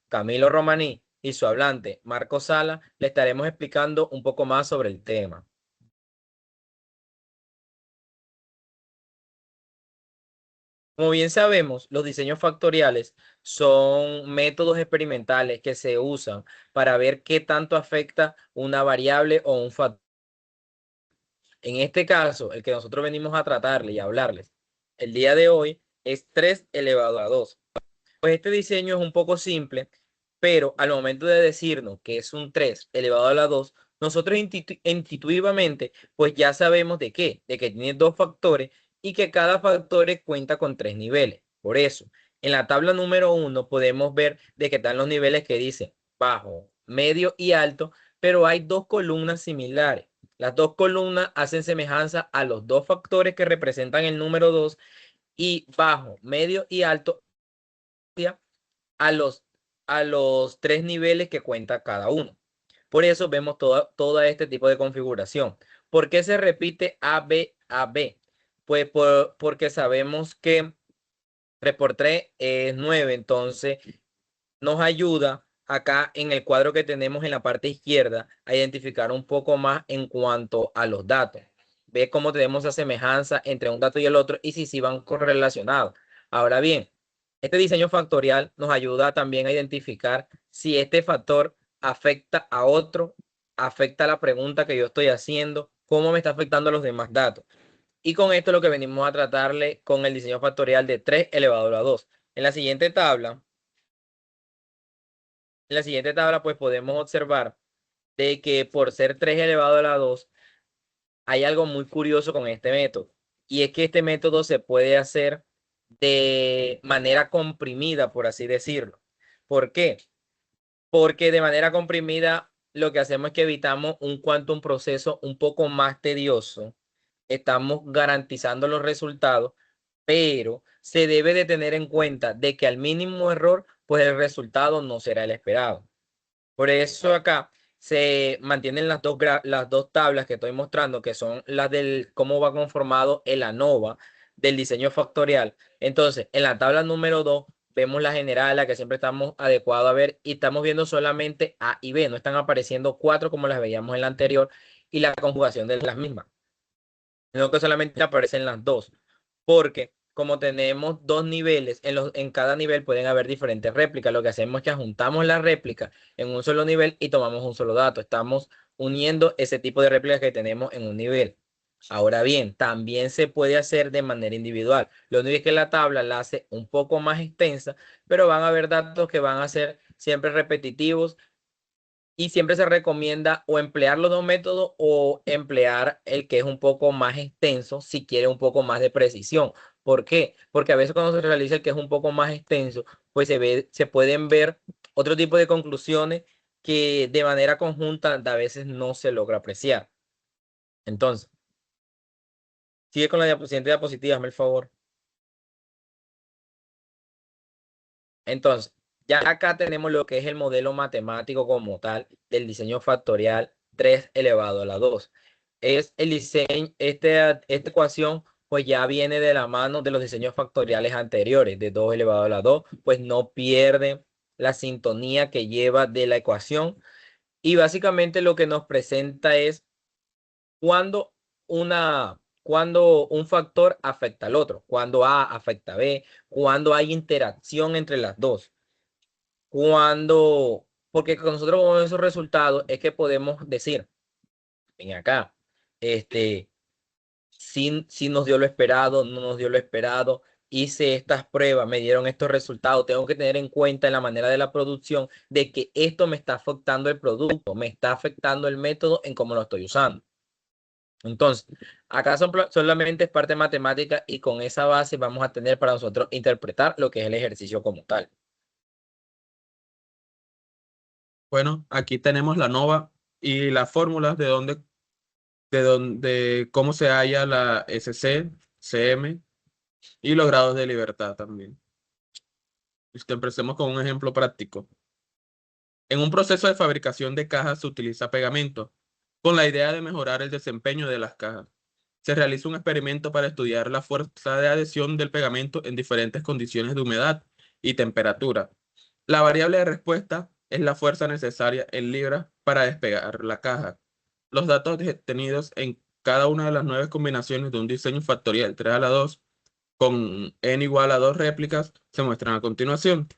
Camilo Romaní y su hablante Marco Sala, le estaremos explicando un poco más sobre el tema. Como bien sabemos, los diseños factoriales son métodos experimentales que se usan para ver qué tanto afecta una variable o un factor. En este caso, el que nosotros venimos a tratarle y a hablarles el día de hoy es 3 elevado a 2. Pues este diseño es un poco simple, pero al momento de decirnos que es un 3 elevado a la 2, nosotros intuitivamente pues ya sabemos de qué, de que tiene dos factores y que cada factor cuenta con 3 niveles. Por eso, en la tabla número 1 podemos ver de que están los niveles que dicen bajo, medio y alto, pero hay dos columnas similares. Las dos columnas hacen semejanza a los dos factores que representan el número 2 y bajo, medio y alto a los, a los 3 niveles que cuenta cada uno. Por eso vemos todo este tipo de configuración. ¿Por qué se repite A, B, A, B? Pues porque sabemos que 3 por 3 es 9, entonces nos ayuda acá en el cuadro que tenemos en la parte izquierda a identificar un poco más en cuanto a los datos. Ve cómo tenemos esa semejanza entre un dato y el otro y si van correlacionados. Ahora bien, este diseño factorial nos ayuda también a identificar si este factor afecta a otro, afecta a la pregunta que yo estoy haciendo, cómo me está afectando a los demás datos. Y con esto es lo que venimos a tratarle con el diseño factorial de 3 elevado a la 2. En la siguiente tabla, pues podemos observar de que por ser 3 elevado a la 2, hay algo muy curioso con este método. Y es que este método se puede hacer de manera comprimida, por así decirlo. ¿Por qué? Porque de manera comprimida lo que hacemos es que evitamos un quantum proceso un poco más tedioso. Estamos garantizando los resultados, pero se debe de tener en cuenta de que al mínimo error, pues el resultado no será el esperado. Por eso acá se mantienen las dos tablas que estoy mostrando, que son las del cómo va conformado el ANOVA del diseño factorial. Entonces, en la tabla número 2 vemos la general, la que siempre estamos adecuados a ver, y estamos viendo solamente A y B, no están apareciendo cuatro como las veíamos en la anterior, y la conjugación de las mismas, sino que solamente aparecen las dos, porque como tenemos dos niveles, en cada nivel pueden haber diferentes réplicas. Lo que hacemos es que juntamos la réplica en un solo nivel y tomamos un solo dato. Estamos uniendo ese tipo de réplicas que tenemos en un nivel. Ahora bien, también se puede hacer de manera individual. Lo único es que la tabla la hace un poco más extensa, pero van a haber datos que van a ser siempre repetitivos y siempre se recomienda o emplear los dos métodos o emplear el que es un poco más extenso si quiere un poco más de precisión. ¿Por qué? Porque a veces cuando se realiza el que es un poco más extenso, pues se pueden ver otro tipo de conclusiones que de manera conjunta a veces no se logra apreciar. Entonces, sigue con la siguiente diapositiva, hazme el favor. Entonces, ya acá tenemos lo que es el modelo matemático como tal del diseño factorial 3 elevado a la 2. Es el diseño, esta ecuación pues ya viene de la mano de los diseños factoriales anteriores, de 2 elevado a la 2, pues no pierde la sintonía que lleva de la ecuación. Y básicamente lo que nos presenta es cuando cuando un factor afecta al otro, cuando A afecta a B, cuando hay interacción entre las dos. Porque con nosotros con esos resultados es que podemos decir, ven acá, este, si nos dio lo esperado, no nos dio lo esperado, hice estas pruebas, me dieron estos resultados, tengo que tener en cuenta en la manera de la producción de que esto me está afectando el producto, me está afectando el método en cómo lo estoy usando. Entonces, acá solamente es parte matemática y con esa base vamos a tener para nosotros interpretar lo que es el ejercicio como tal. Bueno, aquí tenemos la NOVA y las fórmulas de cómo se halla la SC, CM y los grados de libertad también. Empecemos con un ejemplo práctico. En un proceso de fabricación de cajas se utiliza pegamento con la idea de mejorar el desempeño de las cajas. Se realiza un experimento para estudiar la fuerza de adhesión del pegamento en diferentes condiciones de humedad y temperatura. La variable de respuesta es la fuerza necesaria en libras para despegar la caja. Los datos tenidos en cada una de las 9 combinaciones de un diseño factorial 3 a la 2 con n igual a 2 réplicas se muestran a continuación.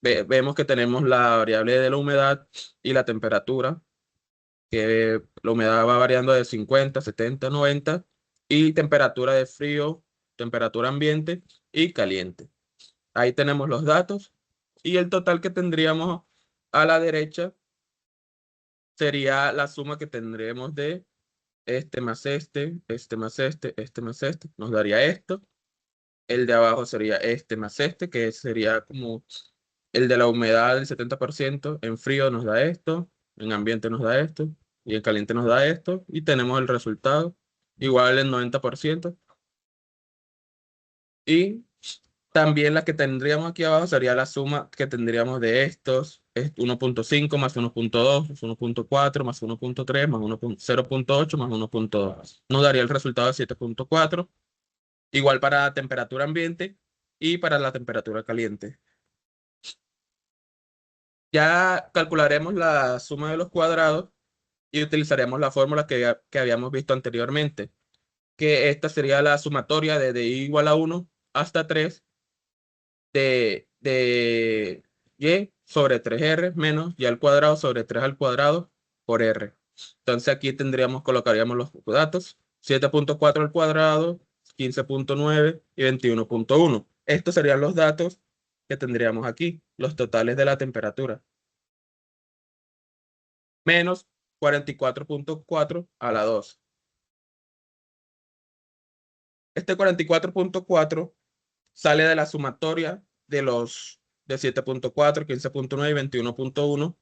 Vemos que tenemos la variable de la humedad y la temperatura, que la humedad va variando de 50, 70, 90, y temperatura de frío, temperatura ambiente y caliente. Ahí tenemos los datos y el total que tendríamos a la derecha sería la suma que tendremos de este más este más este más este, nos daría esto. El de abajo sería este más este, que sería como el de la humedad del 70%. En frío nos da esto, en ambiente nos da esto, y en caliente nos da esto, y tenemos el resultado igual el 90%. Y también la que tendríamos aquí abajo sería la suma que tendríamos de estos, es 1.5 más 1.2, más 1.4, más 1.3, más 0.8, más 1.2. Nos daría el resultado de 7.4, igual para la temperatura ambiente y para la temperatura caliente. Ya calcularemos la suma de los cuadrados y utilizaremos la fórmula que habíamos visto anteriormente, que esta sería la sumatoria de i igual a 1 hasta 3 de y sobre 3r menos y al cuadrado sobre 3 al cuadrado por r. Entonces aquí colocaríamos los datos: 7.4 al cuadrado, 15.9 y 21.1. Estos serían los datos que tendríamos aquí, los totales de la temperatura. Menos 44.4 a la 2. Este 44.4 sale de la sumatoria de los de 7.4, 15.9 y 21.1.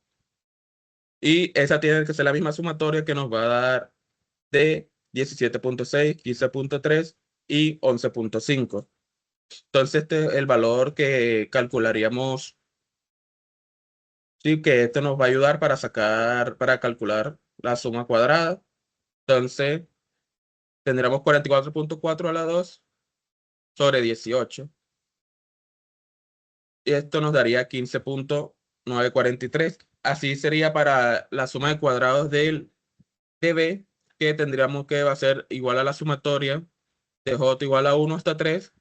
Y esa tiene que ser la misma sumatoria que nos va a dar de 17.6, 15.3 y 11.5. Entonces, este es el valor que calcularíamos. Sí, que esto nos va a ayudar para calcular la suma cuadrada. Entonces, tendremos 44.4 a la 2 sobre 18. Y esto nos daría 15.943. Así sería para la suma de cuadrados del dB, que tendríamos que va a ser igual a la sumatoria de j igual a 1 hasta 3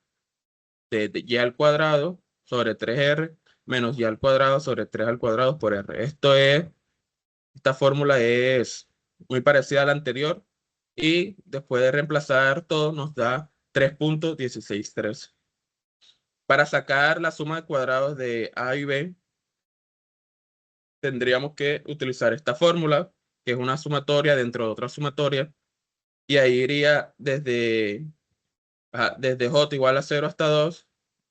de y al cuadrado sobre 3r menos y al cuadrado sobre 3 al cuadrado por r. Esta fórmula es muy parecida a la anterior y después de reemplazar todo nos da 3.163. Para sacar la suma de cuadrados de a y b, tendríamos que utilizar esta fórmula, que es una sumatoria dentro de otra sumatoria, y ahí iría desde j igual a 0 hasta 2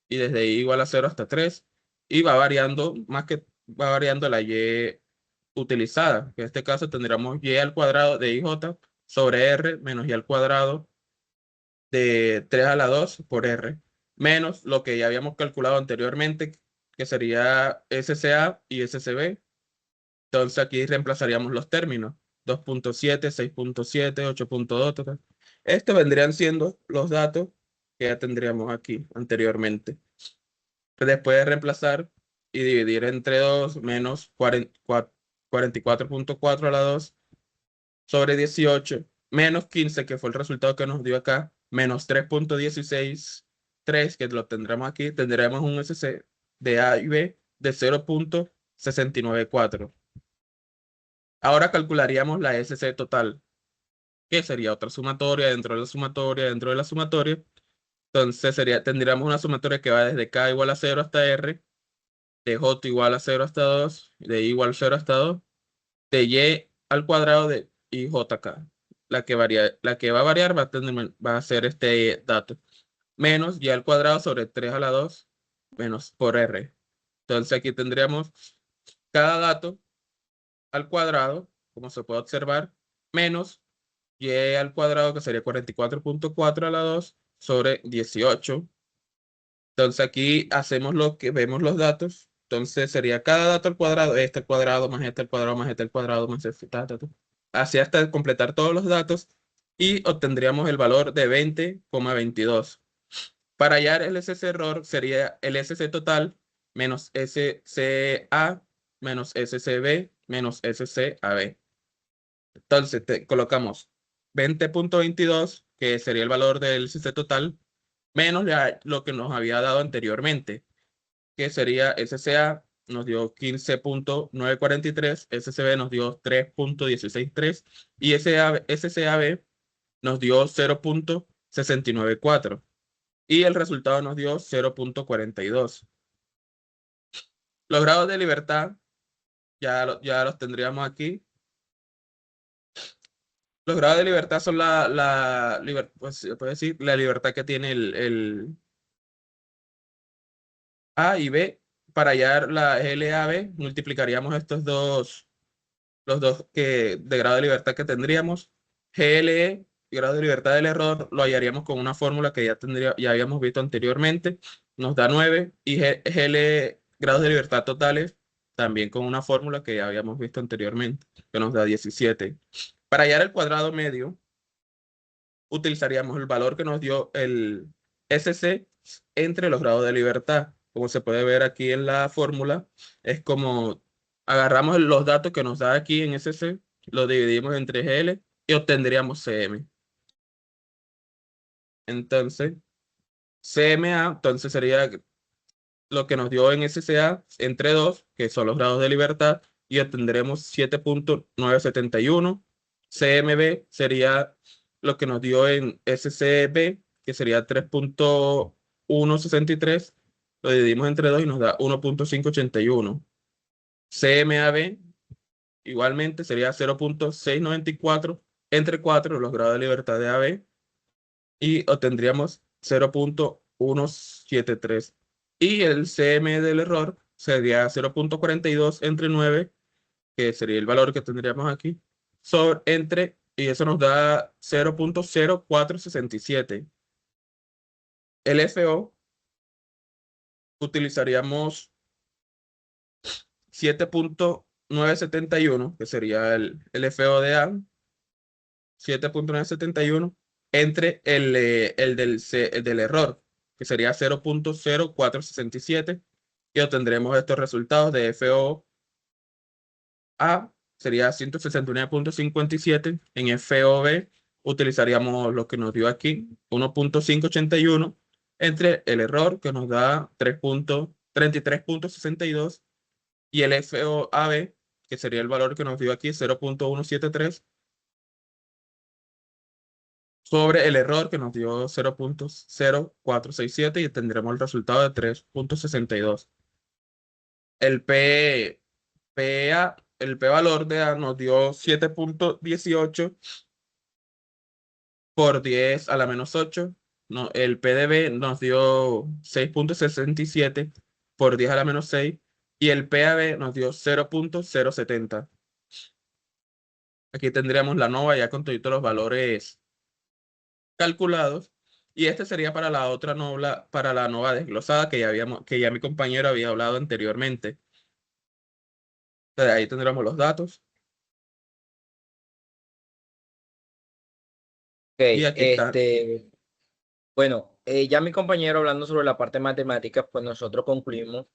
y desde i igual a 0 hasta 3, y va variando, va variando la y utilizada, que en este caso tendríamos y al cuadrado de ij sobre r menos y al cuadrado de 3 a la 2 por r, menos lo que ya habíamos calculado anteriormente, que sería SCA y SCB. Entonces aquí reemplazaríamos los términos: 2.7, 6.7, 8.2. Estos vendrían siendo los datos que ya tendríamos aquí anteriormente. Después de reemplazar y dividir entre 2 menos 44.4 a la 2 sobre 18 menos 15, que fue el resultado que nos dio acá, menos 3.163, que lo tendremos aquí, tendremos un SC de A y B de 0.694. Ahora calcularíamos la SC total, que sería otra sumatoria dentro de la sumatoria dentro de la sumatoria. Entonces tendríamos una sumatoria que va desde K igual a 0 hasta R, de J igual a 0 hasta 2, de I igual a 0 hasta 2, de Y al cuadrado de IJK. La que va a variar va a ser este dato, menos Y al cuadrado sobre 3 a la 2, menos por R. Entonces aquí tendríamos cada dato al cuadrado, como se puede observar, menos y al cuadrado, que sería 44.4 a la 2 sobre 18. Entonces aquí hacemos lo que vemos los datos. Entonces sería cada dato al cuadrado, este al cuadrado, más este al cuadrado, más este al cuadrado, más este, así hasta completar todos los datos, y obtendríamos el valor de 20,22. Para hallar el SC error sería el SC total menos SCA menos SCB menos SCAB. Entonces colocamos 20.22, que sería el valor del CC total, menos lo que nos había dado anteriormente, que sería SCA nos dio 15.943, SCB nos dio 3.163 y SCAB nos dio 0.694 y el resultado nos dio 0.42. Los grados de libertad ya los tendríamos aquí. Los grados de libertad son pues, se puede decir, la libertad que tiene el A y B. Para hallar la LAB, multiplicaríamos los dos de grado de libertad que tendríamos. GLE, grado de libertad del error, lo hallaríamos con una fórmula que ya habíamos visto anteriormente. Nos da 9. Y GLE, grados de libertad totales, también con una fórmula que ya habíamos visto anteriormente, que nos da 17. Para hallar el cuadrado medio, utilizaríamos el valor que nos dio el SC entre los grados de libertad. Como se puede ver aquí en la fórmula, es como agarramos los datos que nos da aquí en SC, lo dividimos entre GL y obtendríamos CM. Entonces, CMA, entonces sería lo que nos dio en SCA entre 2, que son los grados de libertad, y obtendremos 7.971. CMB sería lo que nos dio en SCB, que sería 3.163. Lo dividimos entre 2 y nos da 1.581. CMAB igualmente sería 0.694 entre 4 los grados de libertad de AB y obtendríamos 0.173. Y el CM del error sería 0.42 entre 9, que sería el valor que tendríamos aquí, y eso nos da 0.0467. El FO utilizaríamos 7.971, que sería el FO de A, 7.971 entre el del error, que sería 0.0467, y obtendremos estos resultados de FO A, sería 169.57. En FOB utilizaríamos lo que nos dio aquí, 1.581, entre el error, que nos da 33.62, y el FOAB, que sería el valor que nos dio aquí, 0.173, sobre el error que nos dio 0.0467, y tendremos el resultado de 3.62. El el P valor de A nos dio 7.18 por 10 a la menos 8. No, el P de B nos dio 6.67 por 10 a la menos 6. Y el PAB nos dio 0.070. Aquí tendríamos la nova ya con todos los valores calculados. Y este sería para la otra nova, para la nova desglosada que ya mi compañero había hablado anteriormente. Entonces, ahí tendremos los datos. Ok, Y aquí está. bueno, ya mi compañero hablando sobre la parte matemática, pues nosotros concluimos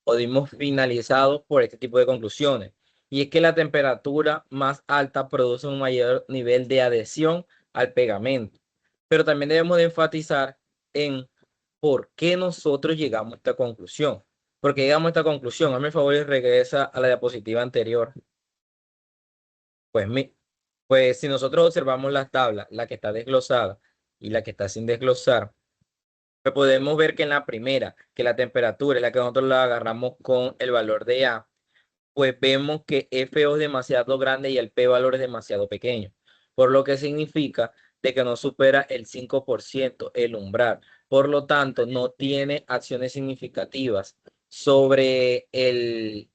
o dimos finalizados por este tipo de conclusiones. Y es que la temperatura más alta produce un mayor nivel de adhesión al pegamento. Pero también debemos de enfatizar en por qué nosotros llegamos a esta conclusión. Porque llegamos a esta conclusión. Hazme el favor y regresa a la diapositiva anterior. Pues, pues si nosotros observamos las tablas, la que está desglosada y la que está sin desglosar, pues podemos ver que en la primera, que la temperatura es la que nosotros la agarramos con el valor de A, pues vemos que FO es demasiado grande y el P valor es demasiado pequeño, por lo que significa de que no supera el 5% el umbral. Por lo tanto, no tiene acciones significativas sobre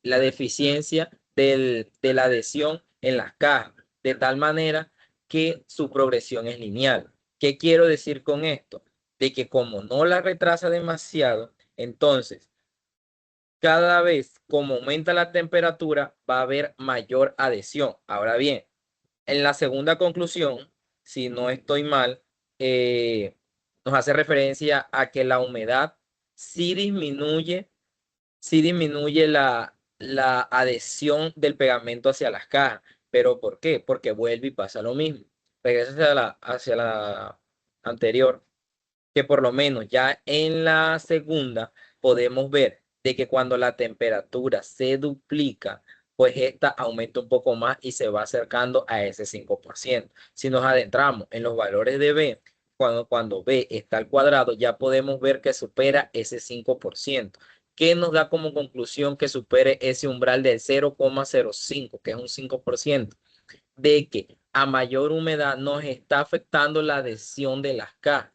la deficiencia de la adhesión en las cajas, de tal manera que su progresión es lineal. ¿Qué quiero decir con esto? De que como no la retrasa demasiado, entonces cada vez como aumenta la temperatura va a haber mayor adhesión. Ahora bien, en la segunda conclusión, si no estoy mal, nos hace referencia a que la humedad sí disminuye sí disminuye la adhesión del pegamento hacia las cajas. ¿Pero por qué? Porque vuelve y pasa lo mismo. Regresa hacia la anterior, que por lo menos ya en la segunda podemos ver de que cuando la temperatura se duplica, pues esta aumenta un poco más y se va acercando a ese 5%. Si nos adentramos en los valores de B, cuando B está al cuadrado, ya podemos ver que supera ese 5%. ¿Qué nos da como conclusión que supere ese umbral del 0,05, que es un 5%? De que a mayor humedad nos está afectando la adhesión de las cajas,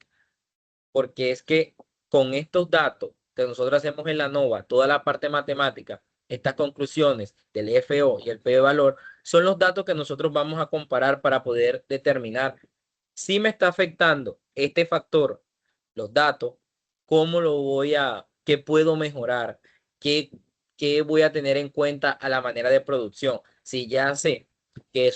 porque es que con estos datos que nosotros hacemos en la NOVA, toda la parte matemática, estas conclusiones del FO y el P de valor, son los datos que nosotros vamos a comparar para poder determinar si me está afectando este factor, los datos, cómo lo voy a, qué puedo mejorar, qué, qué voy a tener en cuenta a la manera de producción. Si ya sé que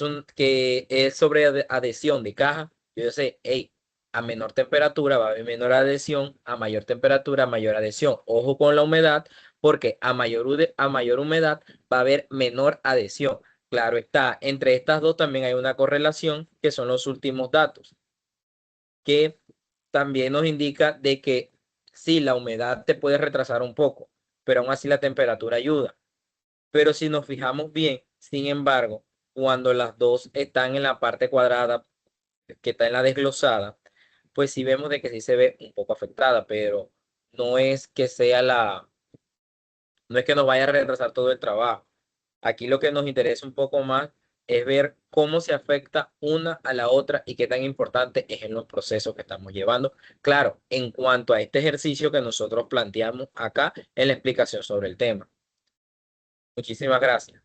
es sobre adhesión de caja, yo sé, hey, a menor temperatura va a haber menor adhesión, a mayor temperatura, mayor adhesión. Ojo con la humedad, porque a mayor humedad va a haber menor adhesión. Claro está, entre estas dos también hay una correlación, que son los últimos datos, que también nos indica de que sí, la humedad te puede retrasar un poco, pero aún así la temperatura ayuda. Pero si nos fijamos bien, sin embargo, cuando las dos están en la parte cuadrada, que está en la desglosada, pues sí vemos de que sí se ve un poco afectada, pero no es que sea no es que nos vaya a retrasar todo el trabajo. Aquí lo que nos interesa un poco más es ver cómo se afecta una a la otra y qué tan importante es en los procesos que estamos llevando. Claro, en cuanto a este ejercicio que nosotros planteamos acá en la explicación sobre el tema. Muchísimas gracias.